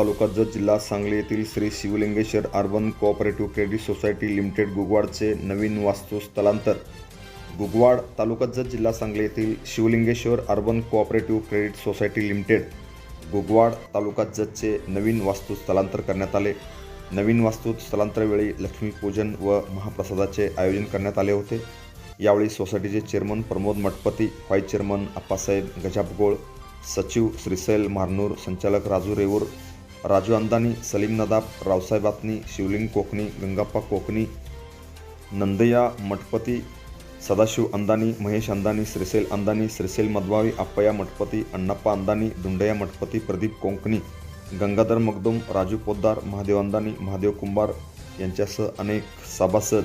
तालुका जत जिल्हा सांगली येथील Shri Shivalingeshwar urban cooperative credit society limited गुगवाडचे नवीन वास्तू स्थलांतर. गुगवाड तालुका जत जिल्हा सांगली येथील Shivalingeshwar urban cooperative credit society limited Gugwad तालुका जतचे नवीन वास्तू स्थलांतर करण्यात आले. नवीन वास्तू स्थलांतरावेळी लक्ष्मीपूजन व महाप्रसादाचे आयोजन करण्यात आले होते. यावेळी सोसायटीचे chairman Pramod Mathpati, vice chairman Appasaheb Gajapgol, सचिव श्रीशैल मारनूर, संचालक राजू रेवूर, राजू अंदानी, सलीम नदाब, रावसाहेब आत्नी, शिवलिंग कोकणी, गंगाप्पा कोकणी, नंदय्या मठपती, सदाशिव अंदानी, महेश अंदानी, श्रीशैल अंदानी, श्रीशैल मधवावी, अप्पया मठपती, अण्णाप्पा अंदानी, दुंडया मठपती, प्रदीप कोंकणी, गंगाधर मगदुम, राजू पोद्दार, महादेव अंदानी, महादेव कुंभार यांच्यासह अनेक सभासद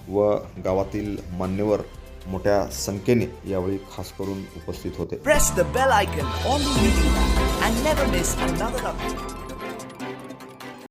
व गावातील मान्यवर मोठ्या संख्येने यावेळी खास करून उपस्थित होते. Press the bell icon on the YouTube app and never miss another update.